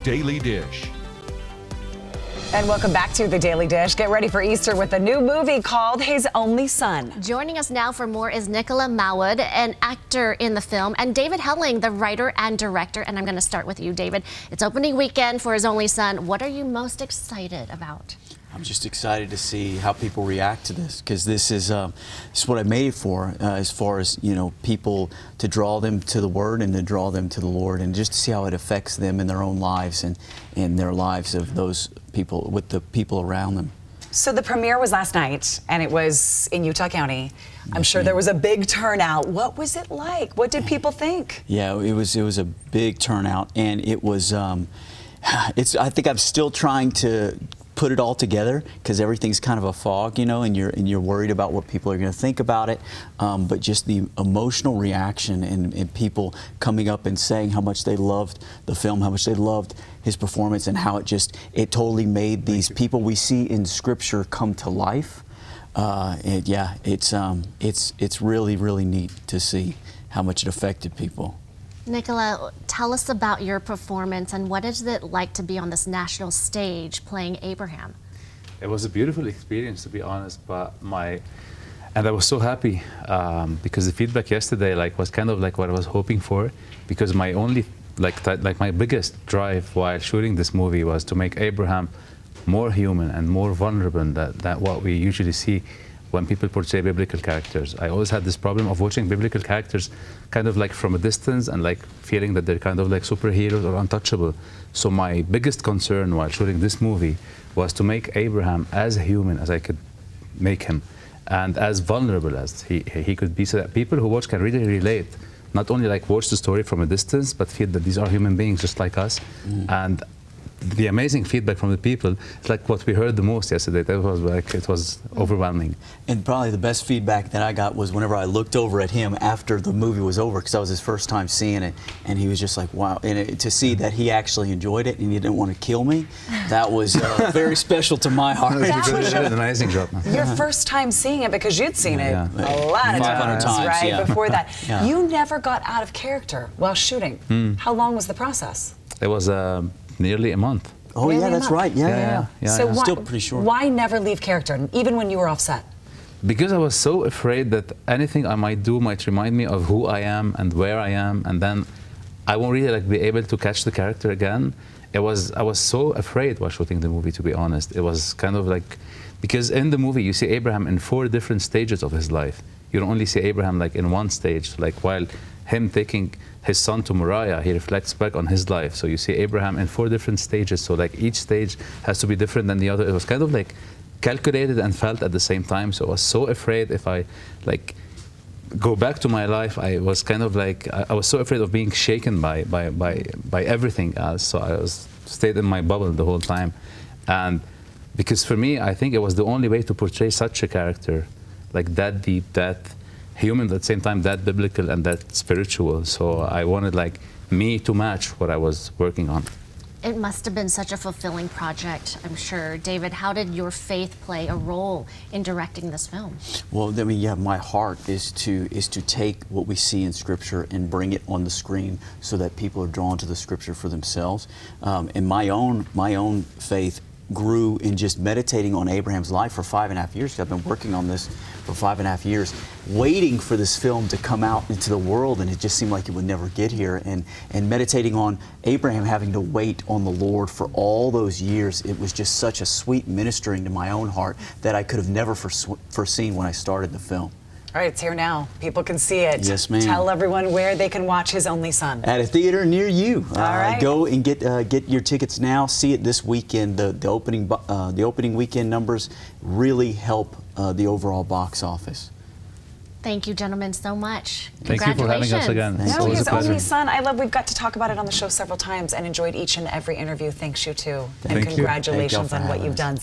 Daily Dish. And welcome back to the Daily Dish. Get ready for Easter with a new movie called His Only Son. Joining us now for more is Nicola Mawad, an actor in the film, and David Helling, the writer and director. And I'm going to start with you, David. It's opening weekend for His Only Son. What are you most excited about? I'm just excited to see how people react to this, because this is what I made it for, as far as, you know, people, to draw them to the Word and to draw them to the Lord, and just to see how it affects them in their own lives and in their lives of those people, with the people around them. So the premiere was last night, and it was in Utah County. I'm sure there was a big turnout. What was it like? What did people think? Yeah, it was a big turnout, and it was. I think I'm still trying to put it all together, because everything's kind of a fog, you know, and you're worried about what people are going to think about it. But just the emotional reaction and people coming up and saying how much they loved the film, how much they loved his performance, and how it totally made these people we see in Scripture come to life. Yeah, it's really, really neat to see how much it affected people. Nicola, tell us about your performance and what is it like to be on this national stage playing Abraham? It was a beautiful experience, to be honest, and I was so happy because the feedback yesterday was kind of like what I was hoping for, because my only my biggest drive while shooting this movie was to make Abraham more human and more vulnerable than what we usually see when people portray biblical characters. I always had this problem of watching biblical characters kind of like from a distance and feeling that they're kind of like superheroes or untouchable. So my biggest concern while shooting this movie was to make Abraham as human as I could make him, and as vulnerable as he could be, so that people who watch can really relate, not only watch the story from a distance, but feel that these are human beings just like us. And the amazing feedback from the people, it's like what we heard the most yesterday. That was it was overwhelming. And probably the best feedback that I got was whenever I looked over at him after the movie was over, because that was his first time seeing it, and he was just like, wow. And to see that he actually enjoyed it and he didn't want to kill me, that was very special to my heart. That was an amazing job. Your first time seeing it, because you'd seen it a lot of times, right? Before that. You never got out of character while shooting. How long was the process? It was nearly a month. Oh, really, yeah, that's right. Yeah. So still pretty short. Why never leave character, even when you were off set? Because I was so afraid that anything I might do might remind me of who I am and where I am, and then I won't really be able to catch the character again. I was so afraid while shooting the movie, to be honest. It was kind of because in the movie you see Abraham in 4 different stages of his life. You don't only see Abraham in one stage, while him taking his son to Moriah, he reflects back on his life. So you see Abraham in 4 different stages, so each stage has to be different than the other. It was kind of calculated and felt at the same time. So I was so afraid if I go back to my life, I was kind of I was so afraid of being shaken by everything else. So I stayed in my bubble the whole time. And because for me, I think it was the only way to portray such a character, that deep, that human, at the same time that biblical and that spiritual. So I wanted me to match what I was working on. It must have been such a fulfilling project, I'm sure. David, how did your faith play a role in directing this film? Well, I mean, yeah, my heart is to take what we see in Scripture and bring it on the screen so that people are drawn to the Scripture for themselves. And my own faith grew in just meditating on Abraham's life for 5.5 years. I've been working on this for 5.5 years, waiting for this film to come out into the world, and it just seemed like it would never get here. And meditating on Abraham having to wait on the Lord for all those years, it was just such a sweet ministering to my own heart that I could have never foreseen when I started the film. All right, it's here now. People can see it. Yes, ma'am. Tell everyone where they can watch His Only Son. At a theater near you. All right. Go and get your tickets now. See it this weekend. The opening weekend numbers really help the overall box office. Thank you, gentlemen, so much. Thank you for having us again. No, His Only Son. We've got to talk about it on the show several times and enjoyed each and every interview. Thanks, you too. And congratulations on what you've done.